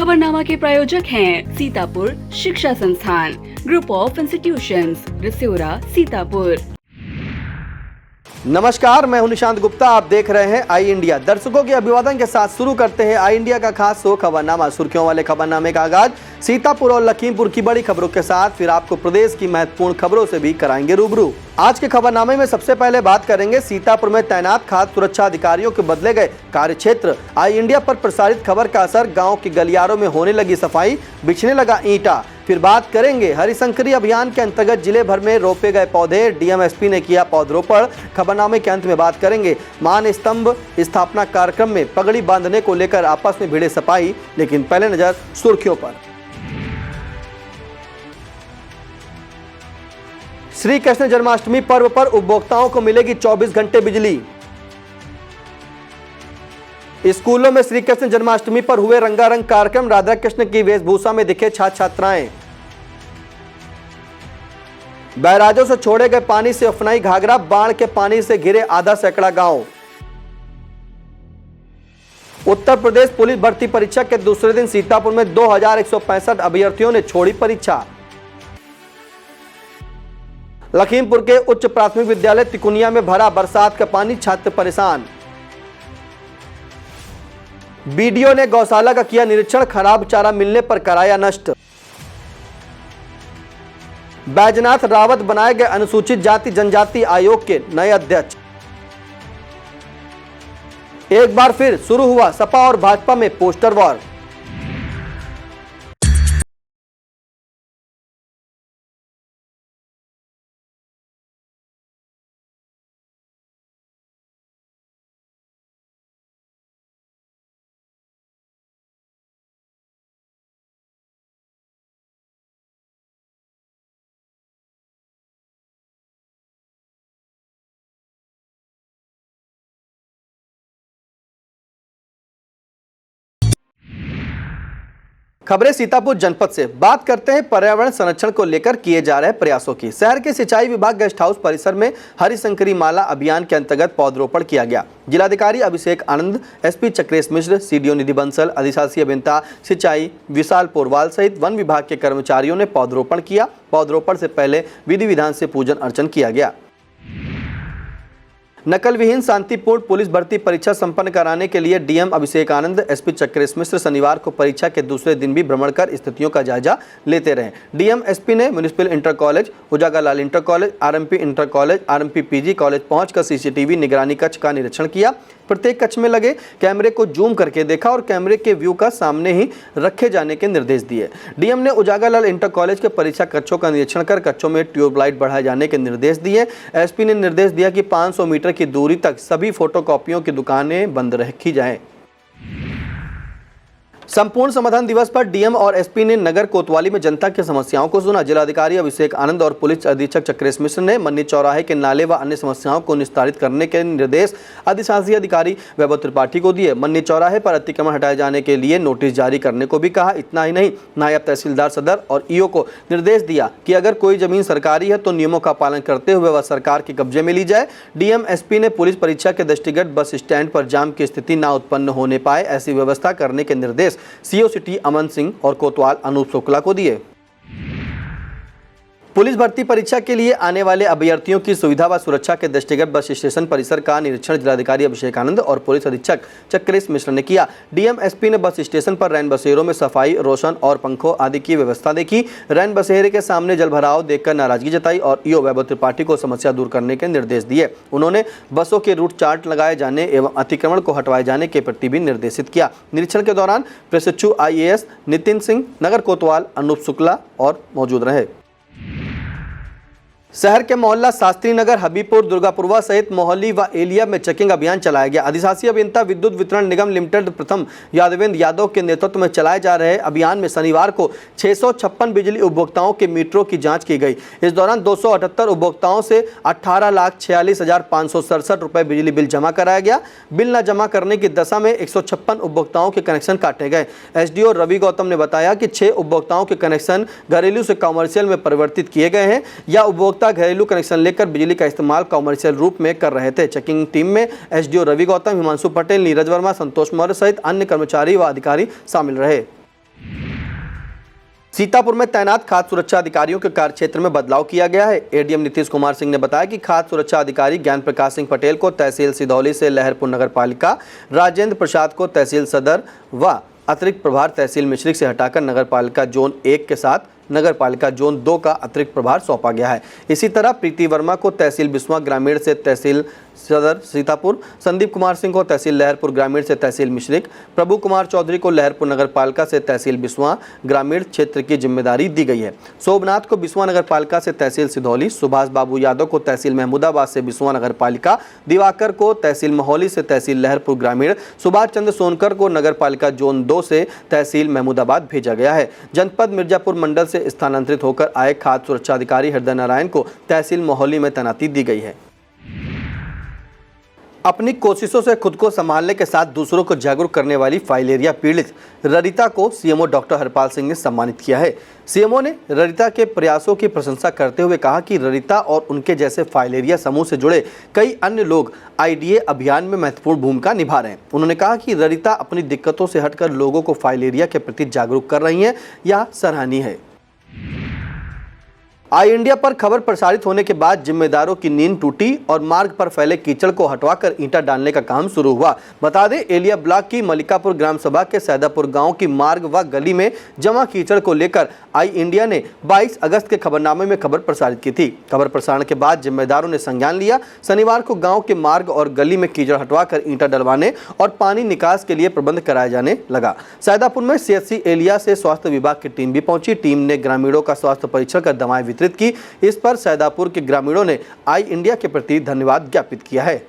खबरनामा के प्रायोजक हैं सीतापुर शिक्षा संस्थान, ग्रुप ऑफ इंस्टीट्यूशंस, रिसोरा, सीतापुर। नमस्कार, मैं हूं निशांत गुप्ता। आप देख रहे हैं आई इंडिया। दर्शकों के अभिवादन के साथ शुरू करते हैं आई इंडिया का खास शो खबरनामा। सुर्खियों वाले खबरनामे का आगाज सीतापुर और लखीमपुर की बड़ी खबरों के साथ, फिर आपको प्रदेश की महत्वपूर्ण खबरों से भी कराएंगे रूबरू। आज के खबरनामे में सबसे पहले बात करेंगे सीतापुर में तैनात खाद्य सुरक्षा अधिकारियों के बदले गए कार्यक्षेत्र। आई इंडिया पर प्रसारित खबर का असर, गाँव के गलियारों में होने लगी सफाई, बिछने लगा ईंटा। फिर बात करेंगे हरिशंकरी अभियान के अंतर्गत जिले भर में रोपे गए पौधे, डीएम एसपी ने किया पौधरोपण। खबरनामे के अंत में बात करेंगे मान स्तंभ स्थापना कार्यक्रम में पगड़ी बांधने को लेकर आपस में भिड़े सपाही। लेकिन पहले नजर सुर्खियों पर। श्री कृष्ण जन्माष्टमी पर्व पर उपभोक्ताओं को मिलेगी 24 घंटे बिजली। स्कूलों में श्री कृष्ण जन्माष्टमी पर हुए रंगारंग कार्यक्रम, राधा कृष्ण की वेशभूषा में दिखे छात्र छात्राएं। बैराजों से छोड़े गए पानी से उफनाई घाघरा, बाढ़ के पानी से घिरे आधा सैकड़ा गांव। उत्तर प्रदेश पुलिस भर्ती परीक्षा के दूसरे दिन सीतापुर में 2165 अभ्यर्थियों ने छोड़ी परीक्षा। लखीमपुर के उच्च प्राथमिक विद्यालय तिकुनिया में भरा बरसात का पानी, छात्र परेशान। बीडीओ ने गौशाला का किया निरीक्षण, खराब चारा मिलने पर कराया नष्ट। बैजनाथ रावत बनाए गए अनुसूचित जाति जनजाति आयोग के नए अध्यक्ष। एक बार फिर शुरू हुआ सपा और भाजपा में पोस्टर वॉर। खबरें सीतापुर जनपद से। बात करते हैं पर्यावरण संरक्षण को लेकर किए जा रहे प्रयासों की। शहर के सिंचाई विभाग गेस्ट हाउस परिसर में हरिशंकरी माला अभियान के अंतर्गत पौधरोपण किया गया। जिलाधिकारी अभिषेक आनंद, एसपी चक्रेश मिश्र, सीडीओ निधि बंसल, अधिशासी अभियंता सिंचाई विशाल पोरवाल सहित वन विभाग के कर्मचारियों ने पौधरोपण किया। पौधरोपण से पहले विधि विधान से पूजन अर्चन किया गया। नकल विहीन शांतिपूर्ण पुलिस भर्ती परीक्षा संपन्न कराने के लिए डीएम अभिषेक आनंद, एसपी चक्रेश मिश्र शनिवार को परीक्षा के दूसरे दिन भी भ्रमण कर स्थितियों का जायजा लेते रहे। डीएम एसपी ने municipal inter college, Ujagalal inter college, RMP inter college, RMP PG college पहुंचकर सीसीटीवी निगरानी कक्ष का निरीक्षण किया। प्रत्येक कक्ष में लगे कैमरे को जूम करके देखा और कैमरे के व्यू का सामने ही रखे जाने के निर्देश दिए। डीएम ने उजागालाल इंटर कॉलेज के परीक्षा कक्षों का निरीक्षण कर कक्षों में ट्यूबलाइट बढ़ाए जाने के निर्देश दिए। एसपी ने निर्देश दिया कि 500 मीटर की दूरी तक सभी फोटोकॉपियों की दुकानें बंद रखी जाएं। संपूर्ण समाधान दिवस पर डीएम और एसपी ने नगर कोतवाली में जनता की समस्याओं को सुना। जिलाधिकारी अभिषेक आनंद और पुलिस अधीक्षक चक्रेश मिश्र ने मन्नी चौराहे के नाले व अन्य समस्याओं को निस्तारित करने के निर्देश अधिशासी अधिकारी वैभव त्रिपाठी को दिए। मन्नी चौराहे पर अतिक्रमण हटाए जाने के लिए नोटिस जारी करने को भी कहा। इतना ही नहीं, नायब तहसीलदार सदर और ईओ को निर्देश दिया कि अगर कोई जमीन सरकारी है तो नियमों का पालन करते हुए वह सरकार के कब्जे में ली जाए। डीएम एसपी ने पुलिस परीक्षा के दृष्टिगत बस स्टैंड पर जाम की स्थिति न उत्पन्न होने पाए, ऐसी व्यवस्था करने के निर्देश सीओ सिटी अमन सिंह और कोतवाल अनूप शुक्ला को दिए। पुलिस भर्ती परीक्षा के लिए आने वाले अभ्यर्थियों की सुविधा व सुरक्षा के दृष्टिगत बस स्टेशन परिसर का निरीक्षण जिलाधिकारी अभिषेक आनंद और पुलिस अधीक्षक चक्रेश मिश्र ने किया। डीएम एसपी ने बस स्टेशन पर रैन बसेरों में सफाई, रोशन और पंखों आदि की व्यवस्था देखी। रैन बसेरे के सामने जलभराव देखकर नाराजगी जताई और ईओ वैभव त्रिपाठी को समस्या दूर करने के निर्देश दिए। उन्होंने बसों के रूट चार्ट लगाए जाने एवं अतिक्रमण को हटवाए जाने के प्रति भी निर्देशित किया। निरीक्षण के दौरान प्रशिक्षु IAS नितिन सिंह, नगर कोतवाल अनूप शुक्ला और मौजूद रहे। शहर के मोहल्ला शास्त्री नगर, हबीबपुर, दुर्गापुरवा सहित मोहल्ली व एलिया में चेकिंग अभियान चलाया गया। अधिशासी अभियंता विद्युत वितरण निगम लिमिटेड प्रथम यादवेंद्र यादव के नेतृत्व में चलाए जा रहे अभियान में शनिवार को 656 बिजली उपभोक्ताओं के मीटरों की जांच की गई। इस दौरान 278 उपभोक्ताओं से 18,46,567 रुपये बिजली बिल जमा कराया गया। बिल न जमा करने की दशा में 156 उपभोक्ताओं के कनेक्शन काटे गए। एसडीओ रवि गौतम ने बताया कि 6 उपभोक्ताओं के कनेक्शन घरेलू से कॉमर्शियल में परिवर्तित किए गए हैं या उपभोक्ता घरेलू कनेक्शन लेकर बिजली का इस्तेमाल कॉमर्शियल रूप में कर रहे थे। चेकिंग टीम में एसडीओ रवि गौतम, हिमांशु पटेल, नीरज वर्मा, संतोष मौर्य सहित अन्य कर्मचारी व अधिकारी शामिल रहे। सीतापुर में तैनात खाद्य सुरक्षा अधिकारियों के कार्यक्षेत्र में बदलाव किया गया है। एडीएम नीतीश कुमार सिंह ने बताया कि खाद्य सुरक्षा अधिकारी ज्ञान प्रकाश सिंह पटेल को तहसील सिधौली से लहरपुर नगर पालिका, राजेंद्र प्रसाद को तहसील सदर व अतिरिक्त प्रभार तहसील मिश्रिख से हटाकर नगर पालिका जोन 1 के साथ नगर पालिका जोन 2 का अतिरिक्त प्रभार सौंपा गया है। इसी तरह प्रीति वर्मा को तहसील बिस्वा ग्रामीण से तहसील सदर सीतापुर, संदीप कुमार सिंह को तहसील लहरपुर ग्रामीण से तहसील मिश्रिख, प्रभु कुमार चौधरी को लहरपुर नगर पालिका से तहसील बिस्वा ग्रामीण क्षेत्र की जिम्मेदारी दी गई है। शोभनाथ को बिस्वा नगर पालिका से तहसील सिधौली, सुभाष बाबू यादव को तहसील महमूदाबाद से बिस्वा नगर पालिका, दिवाकर को तहसील महौली से तहसील लहरपुर ग्रामीण, सुभाष चंद्र सोनकर को नगर पालिका जोन 2 से तहसील महमूदाबाद भेजा गया है। जनपद मिर्जापुर मंडल से स्थानांतरित होकर आए खाद्य सुरक्षा अधिकारी हृदय नारायण को तहसील महौली में तैनाती दी गई है। अपनी कोशिशों से खुद को संभालने के साथ दूसरों को जागरूक करने वाली फाइलेरिया पीड़ित ररिता को सीएमओ डॉक्टर हरपाल सिंह ने सम्मानित किया है। सीएमओ ने ररिता के प्रयासों की प्रशंसा करते हुए कहा कि ररिता और उनके जैसे फाइलेरिया समूह से जुड़े कई अन्य लोग आईडीए अभियान में महत्वपूर्ण भूमिका निभा रहे हैं। उन्होंने कहा कि ररिता अपनी दिक्कतों से हटकर लोगों को फाइलेरिया के प्रति जागरूक कर रही हैं, यह सराहनीय है। आई इंडिया पर खबर प्रसारित होने के बाद जिम्मेदारों की नींद टूटी और मार्ग पर फैले कीचड़ को हटवाकर ईंटा डालने का काम शुरू हुआ। बता दें, एलिया ब्लॉक की मलिकापुर ग्राम सभा के सैदापुर गांव की मार्ग व गली में जमा कीचड़ को लेकर आई इंडिया ने 22 अगस्त के खबरनामे में खबर प्रसारित की थी। खबर प्रसारण के बाद जिम्मेदारों ने संज्ञान लिया। शनिवार को गाँव के मार्ग और गली में कीचड़ हटवाकर ईंटा डलवाने और पानी निकास के लिए प्रबंध कराया जाने लगा। सैदापुर में सीएचसी एलिया से स्वास्थ्य विभाग की टीम भी पहुंची। टीम ने ग्रामीणों का स्वास्थ्य परीक्षण कर दवाएं वितरित की। इस पर सैदापुर के ग्रामीणों ने आई इंडिया के प्रति धन्यवाद ज्ञापित किया है।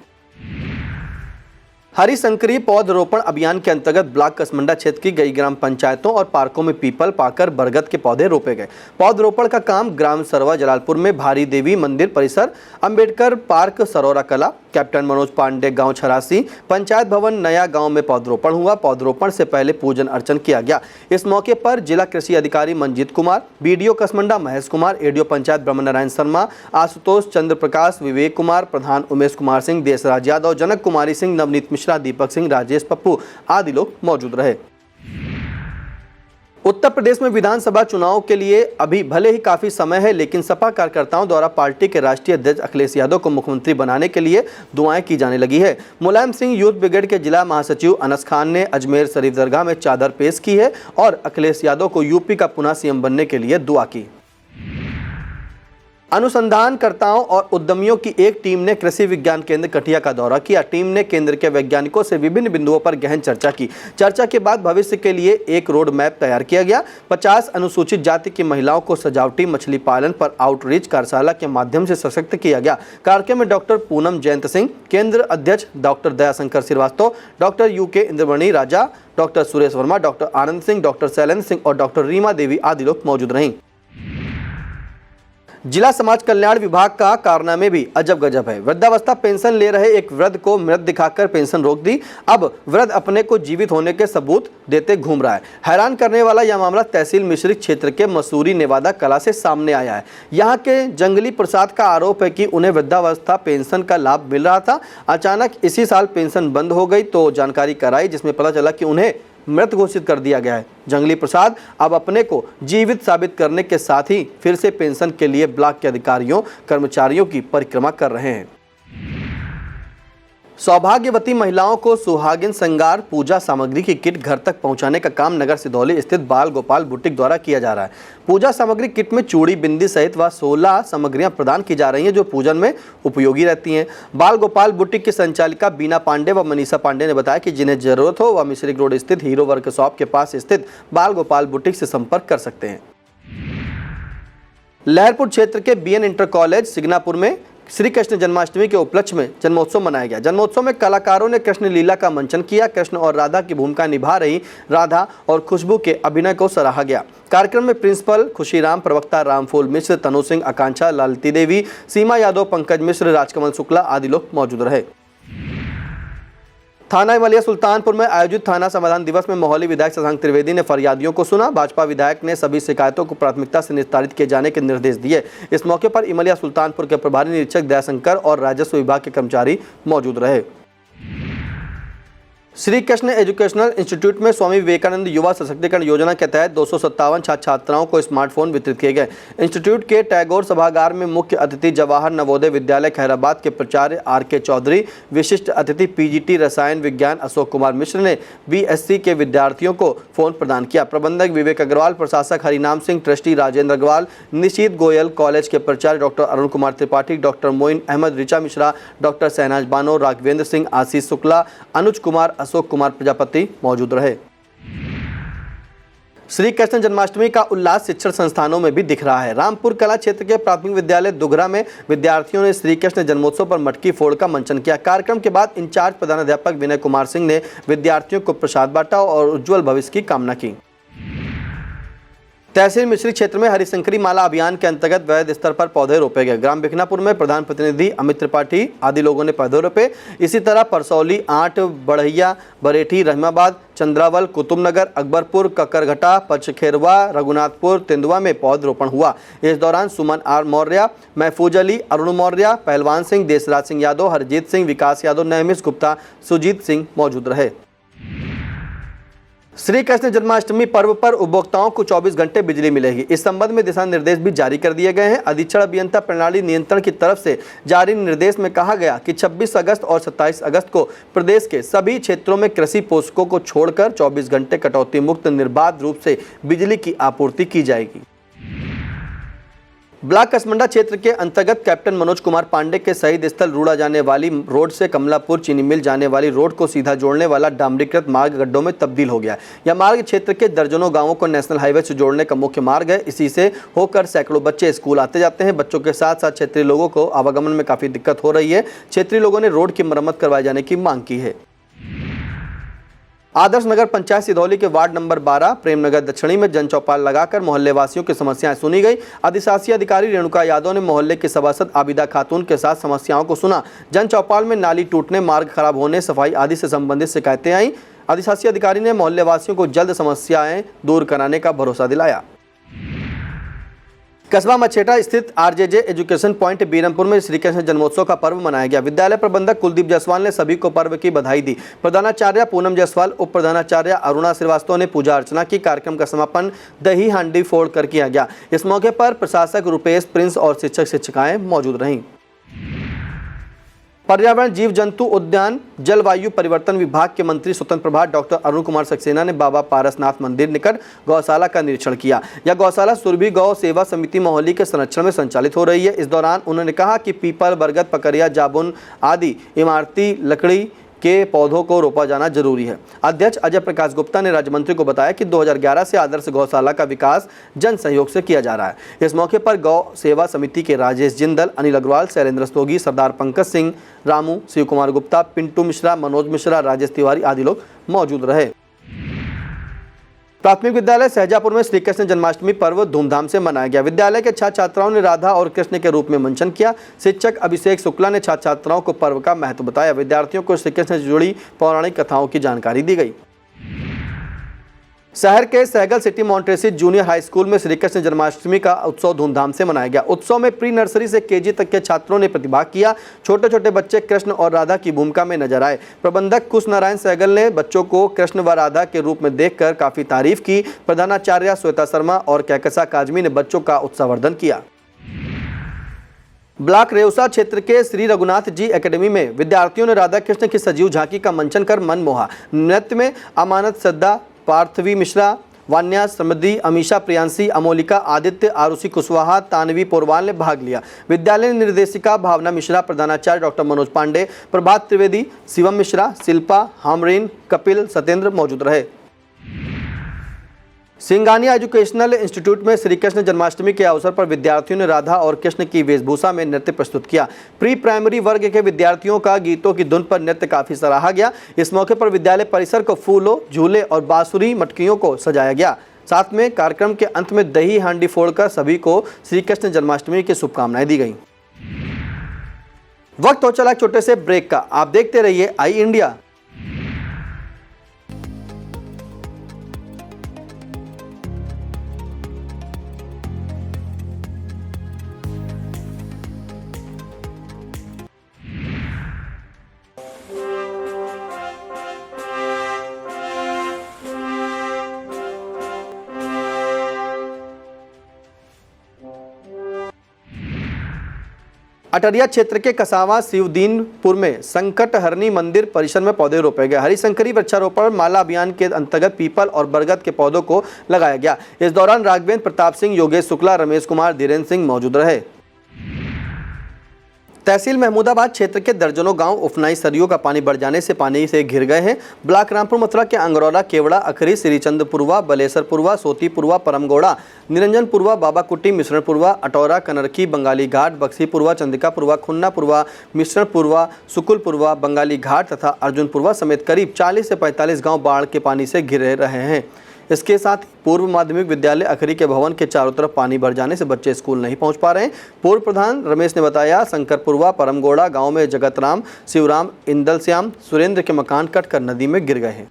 हरी संकरी पौधरोपण अभियान के अंतर्गत ब्लॉक कसमंडा क्षेत्र की कई ग्राम पंचायतों और पार्कों में पीपल, पाकर, बरगद के पौधे रोपे गए। पौधरोपण का काम ग्राम सरवा जलालपुर में भारी देवी मंदिर परिसर, अंबेडकर पार्क सरौरा कला, कैप्टन मनोज पांडे गांव छरासी, पंचायत भवन नया गांव में पौधरोपण हुआ। पौधरोपण से पहले पूजन अर्चन किया गया। इस मौके पर जिला कृषि अधिकारी मंजीत कुमार, बीडीओ कसमंडा महेश कुमार, एडीओ पंचायत ब्रह्म नारायण शर्मा, आशुतोष चंद्र प्रकाश, विवेक कुमार, प्रधान उमेश कुमार सिंह, देशराज यादव, जनक कुमारी सिंह, नवनीत मिश्रा, दीपक सिंह, राजेश पप्पू आदि लोग मौजूद रहे। उत्तर प्रदेश में विधानसभा चुनाव के लिए अभी भले ही काफी समय है, लेकिन सपा कार्यकर्ताओं द्वारा पार्टी के राष्ट्रीय अध्यक्ष अखिलेश यादव को मुख्यमंत्री बनाने के लिए दुआएं की जाने लगी है। मुलायम सिंह यूथ ब्रिगेड के जिला महासचिव अनस खान ने अजमेर शरीफ दरगाह में चादर पेश की है और अखिलेश यादव को यूपी का पुनः सीएम बनने के लिए दुआ की। अनुसंधानकर्ताओं और उद्यमियों की एक टीम ने कृषि विज्ञान केंद्र कटिया का दौरा किया। टीम ने केंद्र के वैज्ञानिकों से विभिन्न बिंदुओं पर गहन चर्चा की। चर्चा के बाद भविष्य के लिए एक रोड मैप तैयार किया गया। 50 अनुसूचित जाति की महिलाओं को सजावटी मछली पालन पर आउटरीच कार्यशाला के माध्यम से सशक्त किया गया। कार्यक्रम में डॉक्टर पूनम जयंत सिंह, केंद्र अध्यक्ष doctor Dayashankar Srivastava, doctor UK Indramani Raja, doctor Suresh Verma, doctor Anand Singh, doctor Shailendra Singh और डॉक्टर रीमा देवी आदि लोग मौजूद रहीं। जिला समाज कल्याण विभाग का कारनामे भी अजब गजब है। वृद्धावस्था पेंशन ले रहे एक वृद्ध को मृत दिखाकर पेंशन रोक दी। अब वृद्ध अपने को जीवित होने के सबूत देते घूम रहा है। हैरान करने वाला यह मामला तहसील मिश्रिख क्षेत्र के मसूरी नेवादा कला से सामने आया है। यहाँ के जंगली प्रसाद का आरोप है कि उन्हें वृद्धावस्था पेंशन का लाभ मिल रहा था। अचानक इसी साल पेंशन बंद हो गई तो जानकारी कराई, जिसमें पता चला कि उन्हें मृत घोषित कर दिया गया है। जंगली प्रसाद अब अपने को जीवित साबित करने के साथ ही फिर से पेंशन के लिए ब्लॉक के अधिकारियों कर्मचारियों की परिक्रमा कर रहे हैं। सौभाग्यवती महिलाओं को सुहागिन श्रृंगार पूजा सामग्री की किट घर तक पहुंचाने का काम नगर सिधौली स्थित बाल गोपाल बुटीक द्वारा किया जा रहा है। पूजा सामग्री किट में चूड़ी, बिंदी सहित वह 16 सामग्रियां प्रदान की जा रही हैं जो पूजन में उपयोगी रहती हैं। बाल गोपाल बुटीक की संचालिका बीना पांडे व मनीषा पांडे ने बताया कि जिन्हें जरूरत हो वह मिश्रिख रोड स्थित हीरो वर्कशॉप के पास स्थित बाल गोपाल बुटीक से संपर्क कर सकते हैं। लहरपुर क्षेत्र के बीएन इंटर कॉलेज सिग्नापुर में श्री कृष्ण जन्माष्टमी के उपलक्ष्य में जन्मोत्सव मनाया गया। जन्मोत्सव में कलाकारों ने कृष्ण लीला का मंचन किया। कृष्ण और राधा की भूमिका निभा रही राधा और खुशबू के अभिनय को सराहा गया। कार्यक्रम में प्रिंसिपल खुशीराम, प्रवक्ता रामफूल मिश्र, तनु सिंह, आकांक्षा, लालती देवी, सीमा यादव, पंकज मिश्र, राजकमल शुक्ला आदि लोग मौजूद रहे। थाना इमलिया सुल्तानपुर में आयोजित थाना समाधान दिवस में मोहाली विधायक शशांक त्रिवेदी ने फरियादियों को सुना। भाजपा विधायक ने सभी शिकायतों को प्राथमिकता से निस्तारित किए जाने के निर्देश दिए। इस मौके पर इमलिया सुल्तानपुर के प्रभारी निरीक्षक दयाशंकर और राजस्व विभाग के कर्मचारी मौजूद रहे। श्री कृष्ण एजुकेशनल इंस्टीट्यूट में स्वामी विवेकानंद युवा सशक्तिकरण योजना के तहत 257 छात्र छात्राओं को स्मार्टफोन वितरित किए गए। इंस्टीट्यूट के टैगोर सभागार में मुख्य अतिथि जवाहर नवोदय विद्यालय खैराबाद के प्राचार्य आर.के. चौधरी, विशिष्ट अतिथि पीजीटी रसायन विज्ञान अशोक कुमार मिश्र ने बीएससी के विद्यार्थियों को फोन प्रदान किया। प्रबंधक विवेक अग्रवाल, प्रशासक हरिनाम सिंह, ट्रस्टी राजेंद्र अग्रवाल, निशीत गोयल, कॉलेज के प्राचार्य doctor Arun Kumar Tripathi, doctor Moin Ahmed, Richa Mishra, doctor Shahnaz Bano, Raghvendra Singh, Ashish Shukla, Anuj Kumar, Ashok Kumar Prajapati मौजूद रहे। श्री कृष्ण जन्माष्टमी का उल्लास शिक्षण संस्थानों में भी दिख रहा है। रामपुर कला क्षेत्र के प्राथमिक विद्यालय दुघरा में विद्यार्थियों ने श्री कृष्ण जन्मोत्सव पर मटकी फोड़ का मंचन किया। कार्यक्रम के बाद इंचार्ज प्रधानाध्यापक विनय कुमार सिंह ने विद्यार्थियों को प्रसाद बांटा और उज्जवल भविष्य की कामना की। तहसील मिश्री क्षेत्र में हरिशंकरी माला अभियान के अंतर्गत वैध स्तर पर पौधे रोपे गए। ग्राम बिखनापुर में प्रधान प्रतिनिधि अमित त्रिपाठी आदि लोगों ने पौधे रोपे। इसी तरह परसौली, आठ, बढ़ैया, बरेठी, रहीमाबाद, चंद्रावल, कुतुबनगर, अकबरपुर, ककरघटा, पचखेरवा, रघुनाथपुर, तेंदुआ में पौधरोपण हुआ। इस दौरान सुमन आर मौर्य, महफूज अली, अरुण मौर्य, पहलवान सिंह, देशराज सिंह यादव, हरजीत सिंह, विकास यादव, नहमिश गुप्ता, सुजीत सिंह मौजूद रहे। श्री कृष्ण जन्माष्टमी पर्व पर उपभोक्ताओं को 24 घंटे बिजली मिलेगी। इस संबंध में दिशा निर्देश भी जारी कर दिए गए हैं। अधीक्षण अभियंता प्रणाली नियंत्रण की तरफ से जारी निर्देश में कहा गया कि 26 अगस्त और 27 अगस्त को प्रदेश के सभी क्षेत्रों में कृषि पोषकों को छोड़कर 24 घंटे कटौती मुक्त निर्बाध रूप से बिजली की आपूर्ति की जाएगी। ब्लॉक कसमंडा क्षेत्र के अंतर्गत कैप्टन मनोज कुमार पांडे के शहीद स्थल रूड़ा जाने वाली रोड से कमलापुर चीनी मिल जाने वाली रोड को सीधा जोड़ने वाला डामरीकृत मार्ग गड्ढों में तब्दील हो गया। यह मार्ग क्षेत्र के दर्जनों गांवों को नेशनल हाईवे से जोड़ने का मुख्य मार्ग है। इसी से होकर सैकड़ों बच्चे स्कूल आते जाते हैं। बच्चों के साथ साथ क्षेत्रीय लोगों को आवागमन में काफी दिक्कत हो रही है। क्षेत्रीय लोगों ने रोड की मरम्मत करवाए जाने की मांग की है। आदर्श नगर पंचायत सिधौली के वार्ड नंबर 12 प्रेमनगर दक्षिणी में जन चौपाल लगाकर मोहल्ले वासियों की समस्याएं सुनी गई। अधिशासी अधिकारी रेणुका यादव ने मोहल्ले के सभासद आबिदा खातून के साथ समस्याओं को सुना। जन चौपाल में नाली टूटने, मार्ग खराब होने, सफाई आदि से संबंधित शिकायतें आई। अधिशासी अधिकारी ने मोहल्ले वासियों को जल्द समस्याएं दूर कराने का भरोसा दिलाया। कस्बा मछेटा स्थित आरजेजे एजुकेशन पॉइंट बीरमपुर में श्री कृष्ण जन्मोत्सव का पर्व मनाया गया। विद्यालय प्रबंधक कुलदीप जायसवाल ने सभी को पर्व की बधाई दी। प्रधानाचार्य पूनम जायसवाल, उप प्रधानाचार्य अरुणा श्रीवास्तव ने पूजा अर्चना की। कार्यक्रम का समापन दही हांडी फोड़ कर किया गया। इस मौके पर प्रशासक रुपेश, प्रिंस और शिक्षक शिक्षिकाएं मौजूद रहीं। पर्यावरण, जीव जंतु उद्यान, जलवायु परिवर्तन विभाग के मंत्री स्वतंत्र प्रभार डॉक्टर अरुण कुमार सक्सेना ने बाबा पारसनाथ मंदिर निकट गौशाला का निरीक्षण किया। यह गौशाला सुरभि गौ सेवा समिति मोहाली के संरक्षण में संचालित हो रही है। इस दौरान उन्होंने कहा कि पीपल, बरगद, पकरिया, जामुन आदि इमारती लकड़ी के पौधों को रोपा जाना जरूरी है। अध्यक्ष अजय प्रकाश गुप्ता ने राज्य मंत्री को बताया कि 2011 से आदर्श गौशाला का विकास जन सहयोग से किया जा रहा है। इस मौके पर गौ सेवा समिति के राजेश जिंदल, अनिल अग्रवाल, शैलेंद्र स्तोगी, सरदार पंकज सिंह, रामू, शिव कुमार गुप्ता, पिंटू मिश्रा, मनोज मिश्रा, राजेश तिवारी आदि लोग मौजूद रहे। प्राथमिक विद्यालय सहजापुर में श्री कृष्ण जन्माष्टमी पर्व धूमधाम से मनाया गया। विद्यालय के छात्र छात्राओं ने राधा और कृष्ण के रूप में मंचन किया। शिक्षक अभिषेक शुक्ला ने छात्र छात्राओं को पर्व का महत्व बताया। विद्यार्थियों को श्री कृष्ण से जुड़ी पौराणिक कथाओं की जानकारी दी गई। शहर के Sehgal city Montessori junior high school में श्री कृष्ण जन्माष्टमी का उत्सव धूमधाम से मनाया गया। उत्सव में प्री नर्सरी से केजी तक के छात्रों ने प्रतिभाग किया। छोटे छोटे बच्चे कृष्ण और राधा की भूमिका में नजर आए। प्रबंधक कुश नारायण सहगल ने बच्चों को कृष्ण व राधा के रूप में देखकर काफी तारीफ की। प्रधानाचार्य श्वेता शर्मा और कैकसा काजमी ने बच्चों का उत्साहवर्धन किया। ब्लॉक रेउसा क्षेत्र के श्री रघुनाथ जी एकेडमी में विद्यार्थियों ने राधा कृष्ण की सजीव झांकी का मंचन कर मन मोहा। नृत्य में अमानत श्रद्धा, पार्थवी मिश्रा, वान्या, समृद्धि, अमीशा, प्रियांशी, अमोलिका, आदित्य, आरुषि कुशवाहा, तानवी पोरवाल ने भाग लिया। विद्यालय निर्देशिका भावना मिश्रा, प्रधानाचार्य डॉक्टर मनोज पांडे, प्रभात त्रिवेदी, शिवम मिश्रा, शिल्पा, हामरीन, कपिल, सत्येंद्र मौजूद रहे। सिंगानिया एजुकेशनल इंस्टीट्यूट में श्री कृष्ण जन्माष्टमी के अवसर पर विद्यार्थियों ने राधा और कृष्ण की वेशभूषा में नृत्य प्रस्तुत किया। प्री प्राइमरी वर्ग के विद्यार्थियों का गीतों की धुन पर नृत्य काफी सराहा गया। इस मौके पर विद्यालय परिसर को फूलों, झूले और बांसुरी मटकियों को सजाया गया। साथ में कार्यक्रम के अंत में दही हांडी फोड़कर सभी को श्री कृष्ण जन्माष्टमी की शुभकामनाएं दी गई। वक्त हो चला एक छोटे से ब्रेक का। आप देखते रहिए आई इंडिया। अटरिया क्षेत्र के कसावा शिवदीनपुर में संकटहरणी मंदिर परिसर में पौधे रोपे गए। हरिशंकरी वृक्षारोपण माला अभियान के अंतर्गत पीपल और बरगद के पौधों को लगाया गया। इस दौरान राघवेंद्र प्रताप सिंह, योगेश शुक्ला, रमेश कुमार, धीरेन्द्र सिंह मौजूद रहे। तहसील महमूदाबाद क्षेत्र के दर्जनों गांव उफनाई सरयू का पानी बढ़ जाने से पानी से घिर गए हैं। ब्लॉक रामपुर मथुरा के अंगरौला, केवड़ा, अखरी, श्रीचंदपुरवा, बलेसरपुरवा, सोतीपुरवा, परमगौड़ा, निरंजनपुरवा, बाबाकुटी, मिश्रणपुरवा, अटौरा, कनरखी, बंगाली घाट, बक्सीपुरवा, चंदिकापुरवा, खुन्नापुरवा, मिश्रणपुरवा, सुकुलपुरवा, बंगाली घाट तथा अर्जुनपुरवा समेत करीब 40 से 45 गाँव बाढ़ के पानी से घिरे रहे हैं। इसके साथ ही पूर्व माध्यमिक विद्यालय अखरी के भवन के चारों तरफ पानी भर जाने से बच्चे स्कूल नहीं पहुंच पा रहे हैं। पूर्व प्रधान रमेश ने बताया, शंकरपुरवा, परमगौड़ा गांव में जगतराम, शिवराम, इंदलश्याम, सुरेंद्र के मकान कटकर नदी में गिर गए हैं।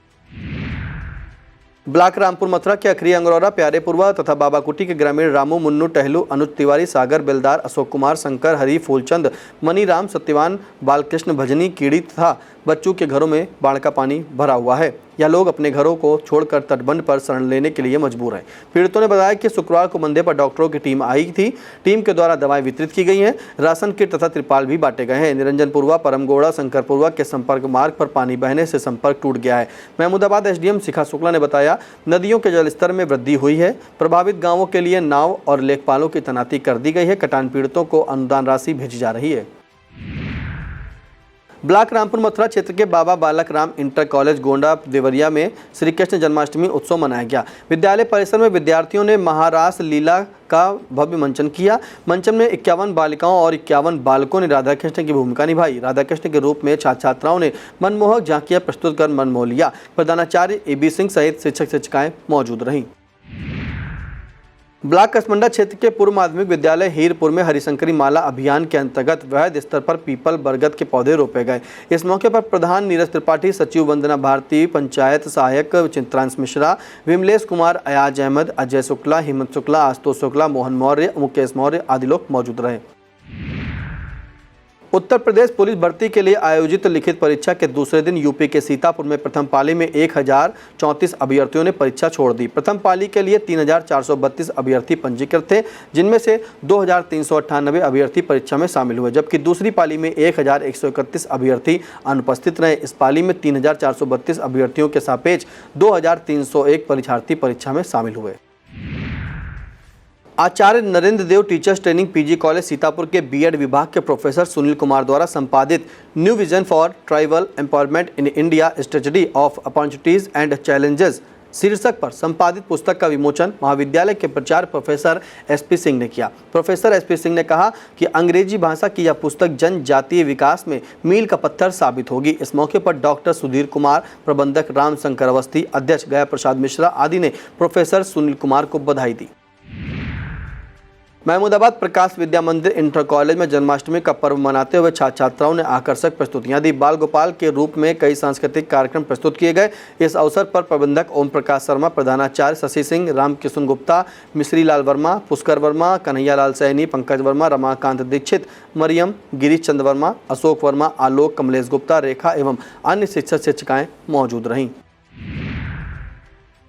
ब्लॉक रामपुर मथुरा के अखरी, अंगरौला, प्यारेपुरवा तथा बाबाकुटी के ग्रामीण रामू, मुन्नू, टहलू, अनुज तिवारी, सागर, बेलदार, अशोक कुमार, शंकर, हरी, फूलचंद, मनीराम, सत्यवान, बालकृष्ण, भजनी, कीड़ी तथा बच्चों के घरों में बाढ़ का पानी भरा हुआ है। यह लोग अपने घरों को छोड़कर तटबंध पर शरण लेने के लिए मजबूर हैं। पीड़ितों ने बताया कि शुक्रवार को मंदिर पर डॉक्टरों की टीम आई थी। टीम के द्वारा दवाएं वितरित की गई हैं। राशन किट तथा त्रिपाल भी बांटे गए हैं। निरंजनपुरवा, परमगौड़ा, शंकरपुरवा के संपर्क मार्ग पर पानी बहने से संपर्क टूट गया है। महमूदाबाद एसडीएम शिखा शुक्ला ने बताया, नदियों के जलस्तर में वृद्धि हुई है। प्रभावित गाँवों के लिए नाव और लेखपालों की तैनाती कर दी गई है। कटान पीड़ितों को अनुदान राशि भेजी जा रही है। ब्लॉक रामपुर मथुरा क्षेत्र के बाबा बालक राम इंटर कॉलेज गोंडा देवरिया में श्री कृष्ण जन्माष्टमी उत्सव मनाया गया। विद्यालय परिसर में विद्यार्थियों ने महारास लीला का भव्य मंचन किया। मंचन में 51 बालिकाओं और 51 बालकों ने राधा कृष्ण की भूमिका निभाई। राधा कृष्ण के रूप में छात्र छात्राओं ने मनमोहक झांकियां प्रस्तुत कर मन मोह लिया। प्रधानाचार्य AB सिंह सहित शिक्षक शिक्षिकाएं मौजूद रहीं। ब्लॉक कसमंडा क्षेत्र के पूर्व माध्यमिक विद्यालय हीरपुर में हरिशंकरी माला अभियान के अंतर्गत वृहद स्तर पर पीपल, बरगद के पौधे रोपे गए। इस मौके पर प्रधान नीरज त्रिपाठी, सचिव वंदना भारती, पंचायत सहायक चित्रांश मिश्रा, विमलेश कुमार, अयाज अहमद, अजय शुक्ला, हेमंत शुक्ला, आशुतोष शुक्ला, मोहन मौर्य, मुकेश मौर्य आदि लोग मौजूद रहे। उत्तर प्रदेश पुलिस भर्ती के लिए आयोजित लिखित परीक्षा के दूसरे दिन यूपी के सीतापुर में प्रथम पाली में 1034 अभ्यर्थियों ने परीक्षा छोड़ दी। प्रथम पाली के लिए 3432 अभ्यर्थी पंजीकृत थे, जिनमें से 2398 अभ्यर्थी परीक्षा में शामिल हुए, जबकि दूसरी पाली में 1131 अभ्यर्थी अनुपस्थित रहे। इस पाली में 3432 अभ्यर्थियों के सापेक्ष 2301 परीक्षार्थी परीक्षा में शामिल हुए। Acharya Narendra Dev teachers training PG college Sitapur के B.Ed विभाग के प्रोफेसर सुनील कुमार द्वारा संपादित new vision for tribal empowerment in India, strategy of opportunities and challenges शीर्षक पर संपादित पुस्तक का विमोचन महाविद्यालय के प्राचार्य प्रोफेसर SP सिंह ने किया। प्रोफेसर SP सिंह ने कहा कि अंग्रेजी भाषा की यह पुस्तक जनजातीय विकास में मील का पत्थर साबित होगी। इस मौके पर डॉक्टर सुधीर कुमार, प्रबंधक रामशंकर अवस्थी, अध्यक्ष गया प्रसाद मिश्रा आदि ने प्रोफेसर सुनील कुमार को बधाई दी। महमूदाबाद प्रकाश विद्या मंदिर इंटर कॉलेज में जन्माष्टमी का पर्व मनाते हुए छात्र छात्राओं ने आकर्षक प्रस्तुतियां दी। बाल गोपाल के रूप में कई सांस्कृतिक कार्यक्रम प्रस्तुत किए गए। इस अवसर पर प्रबंधक ओम प्रकाश शर्मा, प्रधानाचार्य शशि सिंह, रामकिशन गुप्ता, मिश्री लाल वर्मा, पुष्कर वर्मा, कन्हैया लाल सैनी, पंकज वर्मा, रमाकांत दीक्षित, मरियम, गिरीश चंद्र वर्मा, अशोक वर्मा, आलोक, कमलेश गुप्ता, रेखा एवं अन्य शिक्षक शिक्षिकाएं मौजूद रहीं।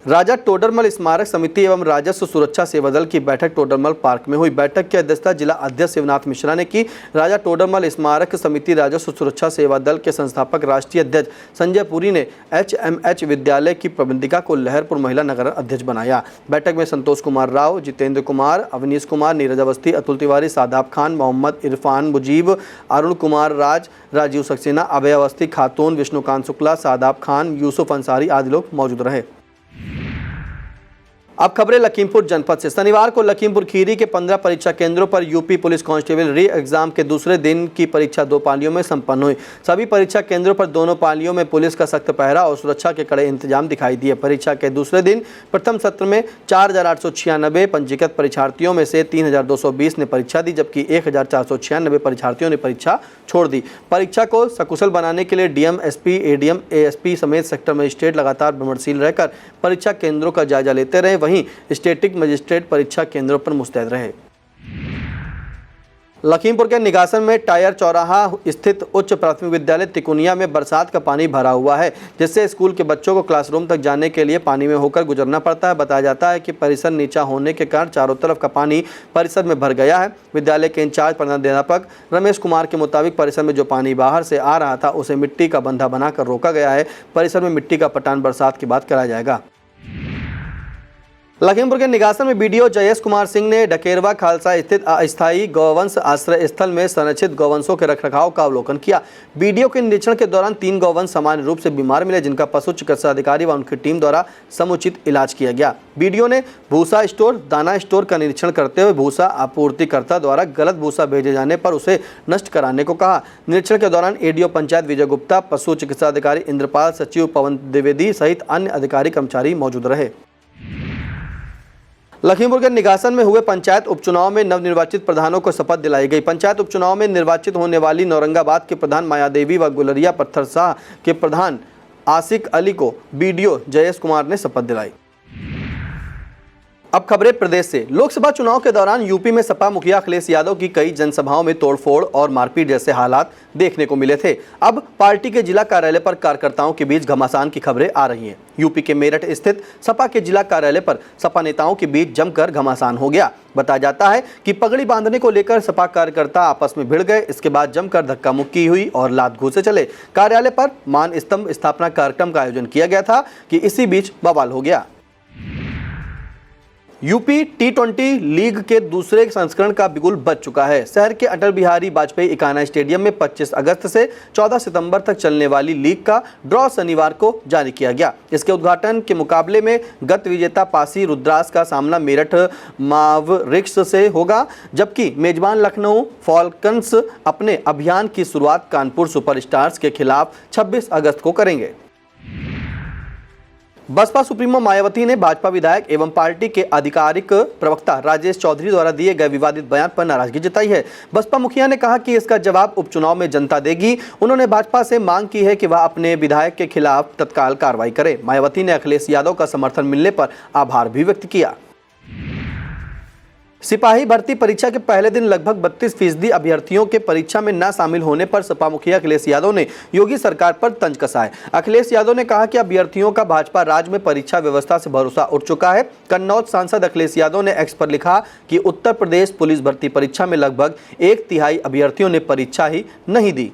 राजा टोडरमल स्मारक समिति एवं राजस्व सुरक्षा सेवा दल की बैठक टोडरमल पार्क में हुई। बैठक की अध्यक्षता जिला अध्यक्ष शिवनाथ मिश्रा ने की। राजा टोडरमल स्मारक समिति राजस्व सुरक्षा सेवा दल के संस्थापक राष्ट्रीय अध्यक्ष संजय पुरी ने HMH विद्यालय की प्रबंधिका को लहरपुर महिला नगर अध्यक्ष बनाया। बैठक में संतोष कुमार राव, जितेंद्र कुमार, अवनीश कुमार, नीरज अवस्थी, अतुल तिवारी, सादाब खान, मोहम्मद इरफान मुजीब, अरुण कुमार राज, राजीव सक्सेना, अभय अवस्थी खातून, विष्णुकांत शुक्ला, सादाब खान, यूसुफ अंसारी आदि लोग मौजूद रहे। अब खबरें लखीमपुर जनपद से। शनिवार को लखीमपुर खीरी के 15 परीक्षा केंद्रों पर यूपी पुलिस कांस्टेबल री एग्जाम के दूसरे दिन की परीक्षा 2 पालियों में संपन्न हुई। सभी परीक्षा केंद्रों पर दोनों पालियों में पुलिस का सख्त पहरा और सुरक्षा के कड़े इंतजाम दिखाई दिए। परीक्षा के दूसरे दिन प्रथम सत्र में 4896 पंजीकृत परीक्षार्थियों में से 3220 ने परीक्षा दी, जबकि 1496 परीक्षार्थियों ने परीक्षा छोड़ दी। परीक्षा को सकुशल बनाने के लिए DM, SP, ADM, ASP समेत सेक्टर मजिस्ट्रेट लगातार भ्रमणशील रहकर परीक्षा केंद्रों का जायजा लेते रहे। वहीं स्टैटिक मजिस्ट्रेट परीक्षा केंद्रों पर मुस्तैद रहे। लखीमपुर के निगासन में टायर चौराहा स्थित उच्च प्राथमिक विद्यालय तिकुनिया में बरसात का पानी भरा हुआ है, जिससे स्कूल के बच्चों को क्लासरूम तक जाने के लिए पानी में होकर गुजरना पड़ता है। बताया जाता है कि परिसर नीचा होने के कारण चारों तरफ का पानी परिसर में भर गया है। विद्यालय के इंचार्ज प्रधानाध्यापक रमेश कुमार के मुताबिक परिसर में जो पानी बाहर से आ रहा था उसे मिट्टी का बंधा बनाकर रोका गया है। परिसर में मिट्टी का पटान बरसात के बाद कराया जाएगा। लखीमपुर के निगासन में बीडीओ जयेश कुमार सिंह ने डकेरवा खालसा स्थित अस्थायी गौवंश आश्रय स्थल में संरक्षित गौवंशों के रखरखाव का अवलोकन किया। बीडीओ के निरीक्षण के दौरान 3 गौवंश सामान्य रूप से बीमार मिले, जिनका पशु चिकित्सा अधिकारी व उनकी टीम द्वारा समुचित इलाज किया गया। बीडीओ ने भूसा स्टोर, दाना स्टोर का निरीक्षण करते हुए भूसा आपूर्तिकर्ता द्वारा गलत भूसा भेजे जाने पर उसे नष्ट कराने को कहा। निरीक्षण के दौरान एडीओ पंचायत विजय गुप्ता, पशु चिकित्सा अधिकारी इंद्रपाल, सचिव पवन द्विवेदी सहित अन्य अधिकारी कर्मचारी मौजूद रहे। लखीमपुर के निगासन में हुए पंचायत उपचुनाव में नवनिर्वाचित प्रधानों को शपथ दिलाई गई। पंचायत उपचुनाव में निर्वाचित होने वाली नौरंगाबाद के प्रधान मायादेवी व गुलरिया पत्थर शाह के प्रधान आसिक अली को बीडीओ जयेश कुमार ने शपथ दिलाई। अब खबरें प्रदेश से। लोकसभा चुनाव के दौरान यूपी में सपा मुखिया अखिलेश यादव की कई जनसभाओं में तोड़फोड़ और मारपीट जैसे हालात देखने को मिले थे। अब पार्टी के जिला कार्यालय पर कार्यकर्ताओं के बीच घमासान की खबरें आ रही हैं। यूपी के मेरठ स्थित सपा के जिला कार्यालय पर सपा नेताओं के बीच जमकर घमासान हो गया। बताया जाता है कि पगड़ी बांधने को लेकर सपा कार्यकर्ता आपस में भिड़ गए। इसके बाद जमकर धक्का मुक्की हुई और लात घूंसे चले। कार्यालय पर मान स्तंभ स्थापना कार्यक्रम का आयोजन किया गया था कि इसी बीच बवाल हो गया। यूपी T20 लीग के दूसरे संस्करण का बिगुल बज चुका है। शहर के अटल बिहारी वाजपेयी इकाना स्टेडियम में 25 अगस्त से 14 सितंबर तक चलने वाली लीग का ड्रॉ शनिवार को जारी किया गया। इसके उद्घाटन के मुकाबले में गत विजेता पासी रुद्रास का सामना मेरठ मावरिक्स से होगा, जबकि मेजबान लखनऊ फॉल्कन्स अपने अभियान की शुरुआत कानपुर सुपरस्टार्स के खिलाफ 26 अगस्त को करेंगे। बसपा सुप्रीमो मायावती ने भाजपा विधायक एवं पार्टी के आधिकारिक प्रवक्ता राजेश चौधरी द्वारा दिए गए विवादित बयान पर नाराजगी जताई है। बसपा मुखिया ने कहा कि इसका जवाब उपचुनाव में जनता देगी। उन्होंने भाजपा से मांग की है कि वह अपने विधायक के खिलाफ तत्काल कार्रवाई करे। मायावती ने अखिलेश यादव का समर्थन मिलने पर आभार भी व्यक्त किया। सिपाही भर्ती परीक्षा के पहले दिन लगभग 32% अभ्यर्थियों के परीक्षा में न शामिल होने पर सपा मुखिया अखिलेश यादव ने योगी सरकार पर तंज कसा है। अखिलेश यादव ने कहा कि अभ्यर्थियों का भाजपा राज्य में परीक्षा व्यवस्था से भरोसा उठ चुका है। कन्नौज सांसद अखिलेश यादव ने एक्स पर लिखा कि उत्तर प्रदेश पुलिस भर्ती परीक्षा में लगभग 1/3 अभ्यर्थियों ने परीक्षा ही नहीं दी।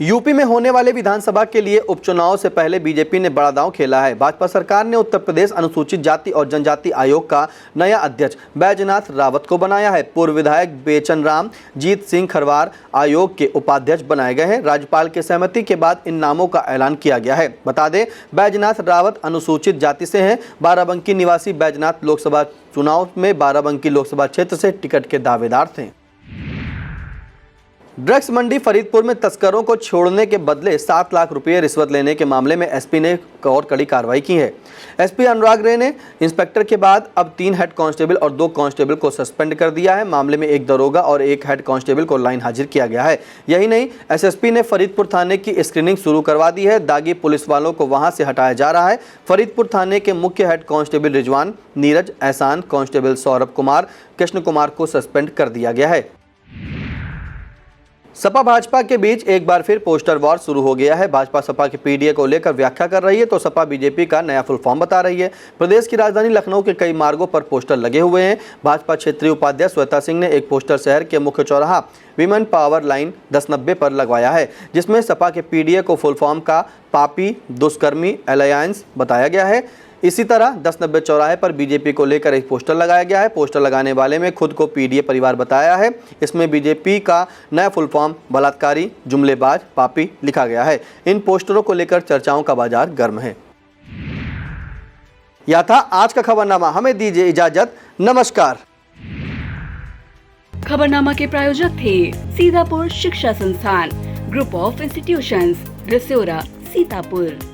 यूपी में होने वाले विधानसभा के लिए उपचुनाव से पहले बीजेपी ने बड़ा दांव खेला है। भाजपा सरकार ने उत्तर प्रदेश अनुसूचित जाति और जनजाति आयोग का नया अध्यक्ष बैजनाथ रावत को बनाया है। पूर्व विधायक बेचन राम जीत सिंह खरवार आयोग के उपाध्यक्ष बनाए गए हैं। राज्यपाल की सहमति के बाद इन नामों का ऐलान किया गया है। बता दें, बैजनाथ रावत अनुसूचित जाति से हैं। बाराबंकी निवासी बैजनाथ लोकसभा चुनाव में बाराबंकी लोकसभा क्षेत्र से टिकट के दावेदार थे। ड्रग्स मंडी फरीदपुर में तस्करों को छोड़ने के बदले 7 लाख रुपए रिश्वत लेने के मामले में एसपी ने और कड़ी कार्रवाई की है। एसपी अनुराग रे ने इंस्पेक्टर के बाद अब 3 हेड कांस्टेबल और 2 कांस्टेबल को सस्पेंड कर दिया है। मामले में 1 दरोगा और 1 हेड कांस्टेबल को लाइन हाजिर किया गया है। यही नहीं, एसएसपी ने फरीदपुर थाने की स्क्रीनिंग शुरू करवा दी है। दागी पुलिस वालों को वहां से हटाया जा रहा है। फरीदपुर थाने के मुख्य हेड कांस्टेबल रिजवान, नीरज, एहसान, कांस्टेबल सौरभ कुमार, कृष्ण कुमार को सस्पेंड कर दिया गया है। सपा भाजपा के बीच एक बार फिर पोस्टर वॉर शुरू हो गया है। भाजपा सपा के पीडीए को लेकर व्याख्या कर रही है तो सपा बीजेपी का नया फुल फॉर्म बता रही है। प्रदेश की राजधानी लखनऊ के कई मार्गों पर पोस्टर लगे हुए हैं। भाजपा क्षेत्रीय उपाध्यक्ष श्वेता सिंह ने एक पोस्टर शहर के मुख्य चौराहा विमेन पावर लाइन 1090 पर लगवाया है, जिसमें सपा के पीडीए को फुल फॉर्म का पापी दुष्कर्मी अलायंस बताया गया है। इसी तरह 1090 चौराहे पर बीजेपी को लेकर एक पोस्टर लगाया गया है। पोस्टर लगाने वाले में खुद को पीडीए परिवार बताया है। इसमें बीजेपी का नया फुल फॉर्म बलात्कारी, जुमलेबाज, पापी लिखा गया है। इन पोस्टरों को लेकर चर्चाओं का बाजार गर्म है। यह था आज का खबरनामा। हमें दीजिए इजाजत। नमस्कार। खबरनामा के प्रायोजक थे सीतापुर शिक्षा संस्थान, group of institutions, Rasora, Sitapur.